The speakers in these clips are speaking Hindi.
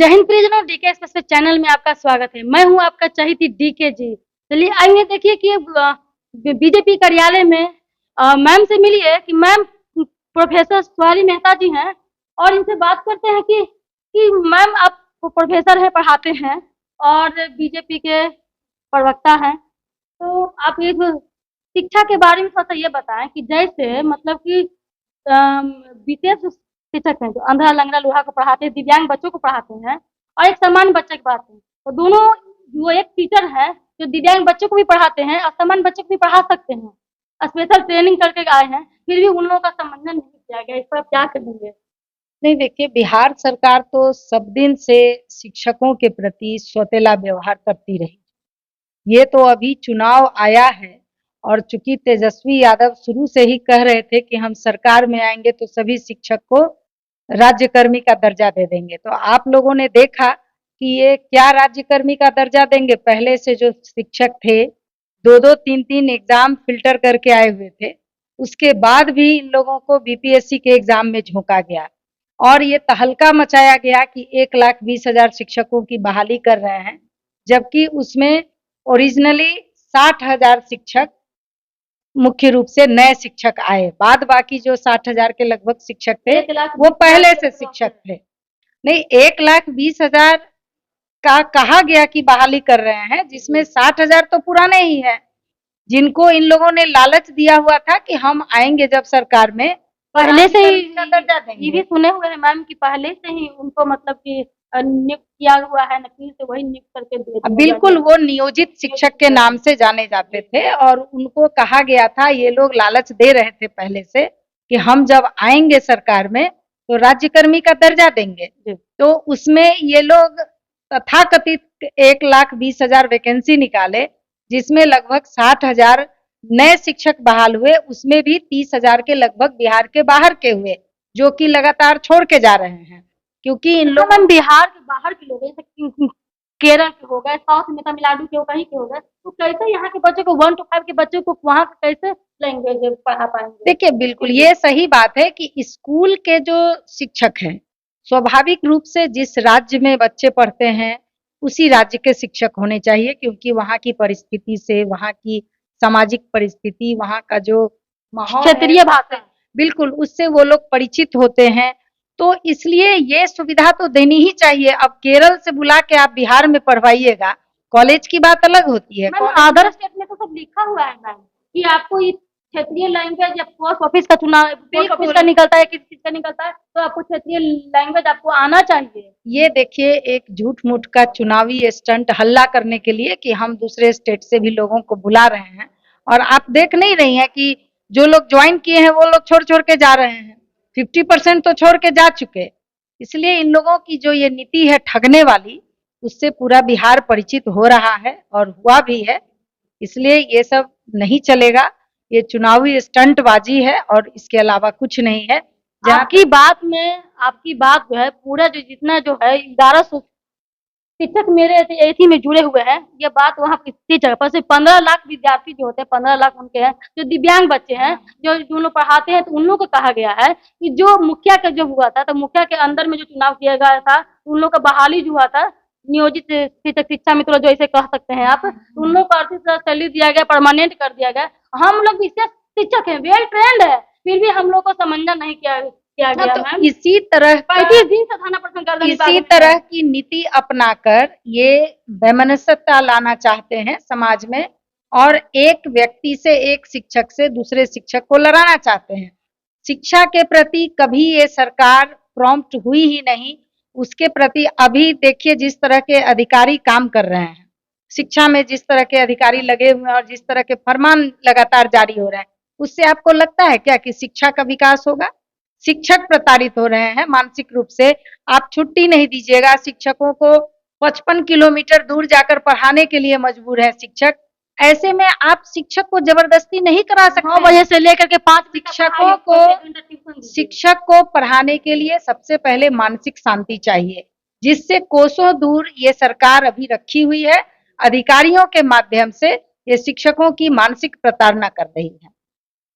जय हिंद प्रियजनों, डीके एक्सप्रेस पे चैनल में आपका स्वागत है। मैं हूं आपका चहीती डीके जी। चलिए आइए देखिए कि बीजेपी कार्यालय में मैम से मिलिए कि मैम प्रोफेसर सुहाली मेहता जी हैं और इनसे बात करते हैं कि मैम आप प्रोफेसर हैं, पढ़ाते हैं और बीजेपी के प्रवक्ता हैं, तो आप ये जो शिक्षा के बारे में थोड़ा-सा ये बताएँ कि जैसे मतलब कि विशेष शिक्षक हैं जो अंधा, लंगड़ा, लूहा को पढ़ाते हैं, दिव्यांग बच्चों को पढ़ाते हैं और एक सामान्य बच्चे की बात है। तो दोनों वो एक टीचर है जो दिव्यांग बच्चों को भी पढ़ाते हैं और सामान्य बच्चों को भी पढ़ा सकते हैं। स्पेशल ट्रेनिंग करके आए हैं, फिर भी उन लोगों का संबंधन नहीं किया गया। इस पर आप क्या कहेंगे? नहीं, देखिए, बिहार सरकार तो सब दिन से शिक्षकों के प्रति सौतेला व्यवहार करती रही। ये तो अभी चुनाव आया है और चूंकि तेजस्वी यादव शुरू से ही कह रहे थे कि हम सरकार में आएंगे तो सभी शिक्षक को राज्यकर्मी का दर्जा दे देंगे, तो आप लोगों ने देखा कि ये क्या राज्यकर्मी का दर्जा देंगे। पहले से जो शिक्षक थे, 2-2, 3-3 एग्जाम फिल्टर करके आए हुए थे, उसके बाद भी इन लोगों को बीपीएससी के एग्जाम में झोंका गया और ये तहलका मचाया गया कि 1,20,000 शिक्षकों की बहाली कर रहे हैं, जबकि उसमें ओरिजिनली 60,000 शिक्षक मुख्य रूप से नए शिक्षक आए। बाद बाकी जो 60,000 के लगभग शिक्षक थे वो पहले से शिक्षक थे। नहीं, 1,20,000 का कहा गया कि बहाली कर रहे हैं, जिसमें 60,000 तो पुराने ही हैं, जिनको इन लोगों ने लालच दिया हुआ था कि हम आएंगे जब सरकार में पहले से ही दर्जा देंगे। ये भी सुने हुए हैं मैम कि पहले से ही उनको मतलब कि नियुक्त किया हुआ है, नकली से वही नियुक्त करके दे दिया बिल्कुल, वो नियोजित शिक्षक के नाम से जाने जाते थे और उनको कहा गया था, ये लोग लालच दे रहे थे पहले से कि हम जब आएंगे सरकार में तो राज्यकर्मी का दर्जा देंगे। तो उसमें ये लोग तथाकथित 1,20,000 वैकेंसी निकाले, जिसमें लगभग 60,000 नए शिक्षक बहाल हुए। उसमें भी 30,000 के लगभग बिहार के बाहर के हुए, जो कि लगातार छोड़ के जा रहे हैं, क्योंकि इन लोगों हम बिहार के बाहर के लोग जैसे केरल के हो गए, साउथ में तमिलनाडु के हो, कहीं के हो गए, तो कैसे यहाँ के बच्चों को 1 to 5 के बच्चों को वहाँ कैसे लैंग्वेज पढ़ा पाएंगे? देखिए, बिल्कुल ये सही बात है कि स्कूल के जो शिक्षक हैं, स्वाभाविक रूप से जिस राज्य में बच्चे पढ़ते हैं उसी राज्य के शिक्षक होने चाहिए, क्योंकि वहाँ की परिस्थिति से, वहाँ की सामाजिक परिस्थिति, वहाँ का जो माहौल क्षेत्रीय भाषा, बिल्कुल उससे वो लोग परिचित होते हैं। तो इसलिए ये सुविधा तो देनी ही चाहिए। अब केरल से बुला के आप बिहार में पढ़वाइएगा, कॉलेज की बात अलग होती है। अदर स्टेट में तो सब लिखा हुआ है मैम कि आपको ये क्षेत्रीय लैंग्वेज या पोस्ट ऑफिस का चुनाव, पोस्ट ऑफिस का निकलता है, किसी चीज का निकलता है, तो आपको क्षेत्रीय लैंग्वेज आपको आना चाहिए। ये देखिए, एक झूठ मूठ का चुनावी स्टंट हल्ला करने के लिए कि हम दूसरे स्टेट से भी लोगों को बुला रहे हैं, और आप देख नहीं रही हैं कि जो लोग ज्वाइन किए हैं वो लोग छोड़ छोड़ के जा रहे हैं। 50% तो छोड़ के जा चुके। इसलिए इन लोगों की जो ये नीति है ठगने वाली, उससे पूरा बिहार परिचित हो रहा है और हुआ भी है। इसलिए ये सब नहीं चलेगा, ये चुनावी स्टंटबाजी है और इसके अलावा कुछ नहीं है। आपकी बात जो है पूरा जो जितना जो है 1100 शिक्षक मेरे एथी में जुड़े हुए हैं, ये बात वहाँ किसी जगह पर सिर्फ 15 लाख विद्यार्थी जो होते हैं, 15 लाख उनके हैं जो दिव्यांग बच्चे हैं, जो लोग पढ़ाते हैं, तो उन लोगों को कहा गया है कि जो मुखिया का जो हुआ था, तो मुखिया के अंदर में जो चुनाव किया गया था, उन लोग का बहाली जो हुआ था, नियोजित शिक्षक शिक्षा मित्र जो ऐसे कह सकते हैं आप, तो उन लोग को आर्थिक सैलरी दिया गया, परमानेंट कर दिया गया। हम लोग विशेष शिक्षक हैं, वेल ट्रेंड है, फिर भी हम लोग को समझा नहीं किया गया। तो इसी तरह 35 दिन से थाना प्रखंड इसी तरह की नीति अपनाकर ये वैमनस्यता लाना चाहते हैं समाज में, और एक व्यक्ति से, एक शिक्षक से दूसरे शिक्षक को लड़ाना चाहते हैं। शिक्षा के प्रति कभी ये सरकार प्रॉम्प्ट हुई ही नहीं। उसके प्रति अभी देखिए जिस तरह के अधिकारी काम कर रहे हैं, शिक्षा में जिस तरह के अधिकारी लगे हुए हैं और जिस तरह के फरमान लगातार जारी हो रहे हैं, उससे आपको लगता है क्या कि शिक्षा का विकास होगा? शिक्षक प्रताड़ित हो रहे हैं मानसिक रूप से। आप छुट्टी नहीं दीजिएगा, शिक्षकों को 55 किलोमीटर दूर जाकर पढ़ाने के लिए मजबूर है शिक्षक। ऐसे में आप शिक्षक को जबरदस्ती नहीं करा सकते। 9 बजे से लेकर के 5 शिक्षक को पढ़ाने के लिए सबसे पहले मानसिक शांति चाहिए, जिससे कोसों दूर ये सरकार अभी रखी हुई है। अधिकारियों के माध्यम से ये शिक्षकों की मानसिक प्रताड़ना कर रही है।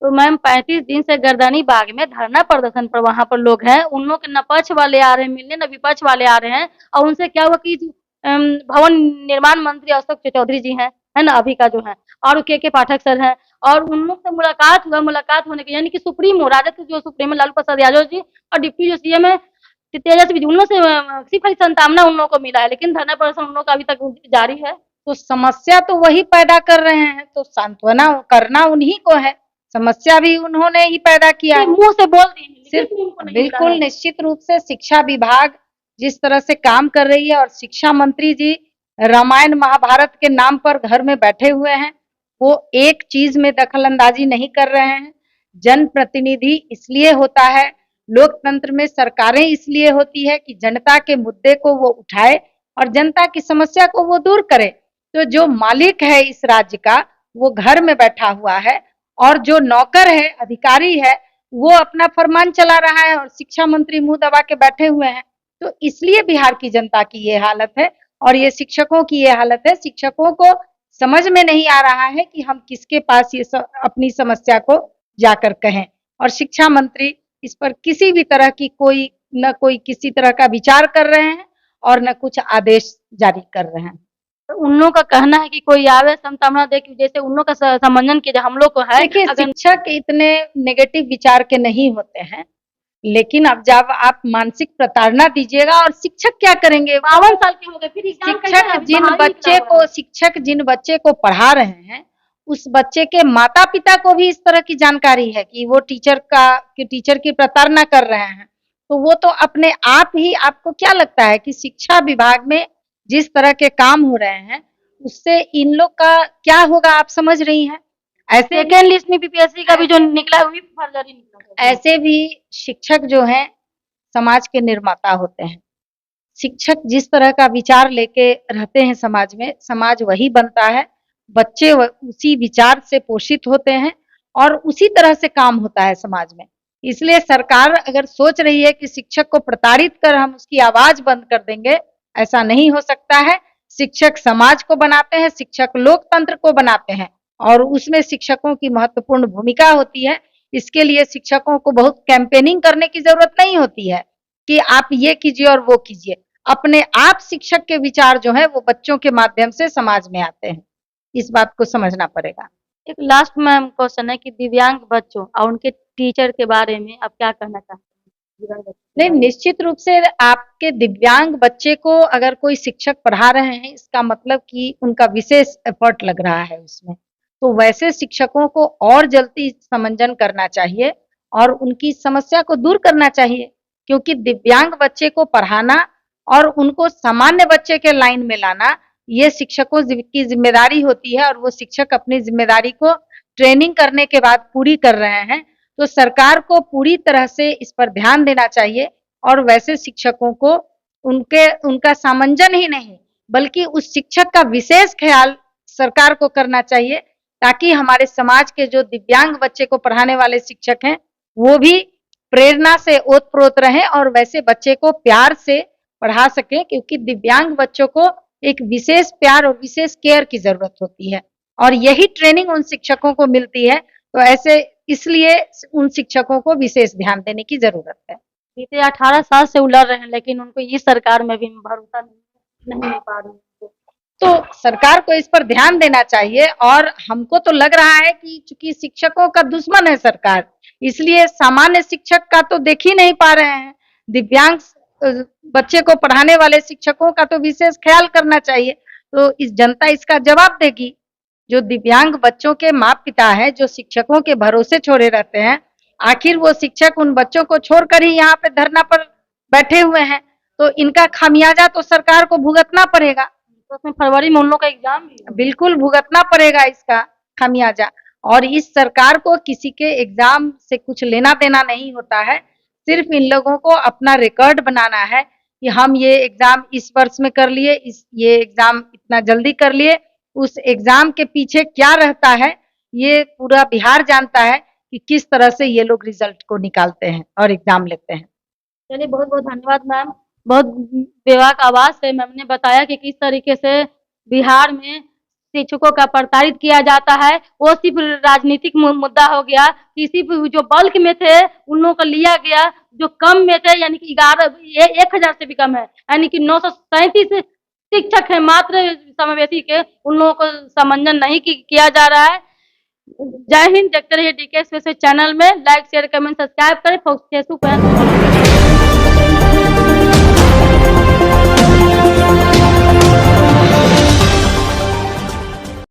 तो मैम 35 दिन से गर्दनी बाग में धरना प्रदर्शन पर वहाँ पर लोग हैं, उन लोग के न पक्ष वाले आ रहे हैं मिलने, न विपक्ष वाले आ रहे हैं और उनसे क्या हुआ कि भवन निर्माण मंत्री अशोक चौधरी जी हैं, है ना अभी का जो है, और के पाठक सर हैं और उन लोग से मुलाकात हुआ, मुलाकात होने के यानी कि सुप्रीमो राजद के जो सुप्रीमो लालू प्रसाद यादव जी और डिप्टी जो सीएम है तेजस्वी जी, उन लोग से सिर्फ खाली संतावना उन लोगों को मिला है, लेकिन धरना प्रदर्शन उन लोग का अभी तक जारी है। तो समस्या तो वही पैदा कर रहे हैं, तो सांत्वना करना उन्हीं को है, समस्या भी उन्होंने ही पैदा किया है। मुंह से बोल दी है, सिर्फ लेकिन उनको नहीं मिला बिल्कुल है। निश्चित रूप से शिक्षा विभाग जिस तरह से काम कर रही है और शिक्षा मंत्री जी रामायण महाभारत के नाम पर घर में बैठे हुए हैं, वो एक चीज में दखल अंदाजी नहीं कर रहे हैं। जनप्रतिनिधि इसलिए होता है, लोकतंत्र में सरकारें इसलिए होती है कि जनता के मुद्दे को वो उठाए और जनता की समस्या को वो दूर करे। तो जो मालिक है इस राज्य का वो घर में बैठा हुआ है और जो नौकर है, अधिकारी है, वो अपना फरमान चला रहा है और शिक्षा मंत्री मुंह दबा के बैठे हुए हैं। तो इसलिए बिहार की जनता की ये हालत है और ये शिक्षकों की ये हालत है। शिक्षकों को समझ में नहीं आ रहा है कि हम किसके पास ये अपनी समस्या को जाकर कहें, और शिक्षा मंत्री इस पर किसी भी तरह की कोई किसी तरह का विचार कर रहे हैं और न कुछ आदेश जारी कर रहे हैं। तो उन लोगों का कहना है कि कोई आवे संतावना दे कि जैसे उन लोग का समंजन किया हम लोग को है। देखिए अगर शिक्षक इतने नेगेटिव विचार के नहीं होते हैं, लेकिन अब जब आप मानसिक प्रताड़ना दीजिएगा, और शिक्षक क्या करेंगे? 52 साल के हो गए फिर एग्जाम कैसे शिक्षक जिन बच्चे को पढ़ा रहे हैं, उस बच्चे के माता पिता को भी इस तरह की जानकारी है कि वो टीचर की प्रताड़ना कर रहे हैं, तो वो तो अपने आप ही, आपको क्या लगता है कि शिक्षा विभाग में जिस तरह के काम हो रहे हैं उससे इन लोग का क्या होगा, आप समझ रही हैं? ऐसे सेकेंड लिस्ट में बीपीएससी का भी जो निकला है वो भी फर्जरी निकला है। ऐसे भी शिक्षक जो हैं समाज के निर्माता होते हैं। शिक्षक जिस तरह का विचार लेके रहते हैं समाज में, समाज वही बनता है। बच्चे उसी विचार से पोषित होते हैं और उसी तरह से काम होता है समाज में। इसलिए सरकार अगर सोच रही है कि शिक्षक को प्रताड़ित कर हम उसकी आवाज बंद कर देंगे, ऐसा नहीं हो सकता है। शिक्षक समाज को बनाते हैं, शिक्षक लोकतंत्र को बनाते हैं और उसमें शिक्षकों की महत्वपूर्ण भूमिका होती है। इसके लिए शिक्षकों को बहुत कैंपेनिंग करने की जरूरत नहीं होती है कि आप ये कीजिए और वो कीजिए। अपने आप शिक्षक के विचार जो है वो बच्चों के माध्यम से समाज में आते हैं, इस बात को समझना पड़ेगा। एक लास्ट मैम क्वेश्चन है कि दिव्यांग बच्चों और उनके टीचर के बारे में आप क्या कहना चाहते हैं? नहीं, निश्चित रूप से आपके दिव्यांग बच्चे को अगर कोई शिक्षक पढ़ा रहे हैं, इसका मतलब कि उनका विशेष एफर्ट लग रहा है उसमें, तो वैसे शिक्षकों को और जल्दी समंजन करना चाहिए और उनकी समस्या को दूर करना चाहिए, क्योंकि दिव्यांग बच्चे को पढ़ाना और उनको सामान्य बच्चे के लाइन में लाना ये शिक्षकों की जिम्मेदारी होती है और वो शिक्षक अपनी जिम्मेदारी को ट्रेनिंग करने के बाद पूरी कर रहे हैं। तो सरकार को पूरी तरह से इस पर ध्यान देना चाहिए और वैसे शिक्षकों को उनका सामंजन ही नहीं बल्कि उस शिक्षक का विशेष ख्याल सरकार को करना चाहिए, ताकि हमारे समाज के जो दिव्यांग बच्चे को पढ़ाने वाले शिक्षक हैं वो भी प्रेरणा से ओतप्रोत रहें और वैसे बच्चे को प्यार से पढ़ा सकें, क्योंकि दिव्यांग बच्चों को एक विशेष प्यार और विशेष केयर की जरूरत होती है और यही ट्रेनिंग उन शिक्षकों को मिलती है। तो ऐसे इसलिए उन शिक्षकों को विशेष ध्यान देने की जरूरत है। बीते 18 साल से उलझ रहे हैं लेकिन उनको इस सरकार में भी भरोसा नहीं मिल पा रही है। तो सरकार को इस पर ध्यान देना चाहिए और हमको तो लग रहा है कि चूंकि शिक्षकों का दुश्मन है सरकार, इसलिए सामान्य शिक्षक का तो देख ही नहीं पा रहे हैं। दिव्यांग बच्चे को पढ़ाने वाले शिक्षकों का तो विशेष ख्याल करना चाहिए। तो इस जनता इसका जवाब देगी। जो दिव्यांग बच्चों के माँ पिता है, जो शिक्षकों के भरोसे छोड़े रहते हैं, आखिर वो शिक्षक उन बच्चों को छोड़कर ही यहाँ पे धरना पर बैठे हुए हैं, तो इनका खामियाजा तो सरकार को भुगतना पड़ेगा। तो उसमें फरवरी में उन लोग का एग्जाम भी है। बिल्कुल भुगतना पड़ेगा इसका खामियाजा, और इस सरकार को किसी के एग्जाम से कुछ लेना देना नहीं होता है। सिर्फ इन लोगों को अपना रिकॉर्ड बनाना है कि हम ये एग्जाम इस वर्ष में कर लिए, ये एग्जाम इतना जल्दी कर लिए। उस एग्जाम के पीछे क्या रहता है ये पूरा बिहार जानता है कि किस तरह से ये लोग रिजल्ट को निकालते हैं और एग्जाम लेते हैं। चलिए बहुत बहुत धन्यवाद मैम। बहुत बेबाक आवाज से मैम ने बताया कि किस तरीके से बिहार में शिक्षकों का प्रताड़ित किया जाता है, वो सिर्फ राजनीतिक मुद्दा हो गया कि सिर्फ जो बल्क में थे उन लोगों को लिया गया, जो कम में थे यानी कि 1000 से भी कम है, यानी कि 937 शिक्षक है मात्र समावेशी के, उन लोगों को समंजन नहीं किया जा रहा है। जय हिंद। देखते रहिए डीके स्पेशल चैनल में। लाइक शेयर कमेंट सब्सक्राइब करें। फेसबुक पे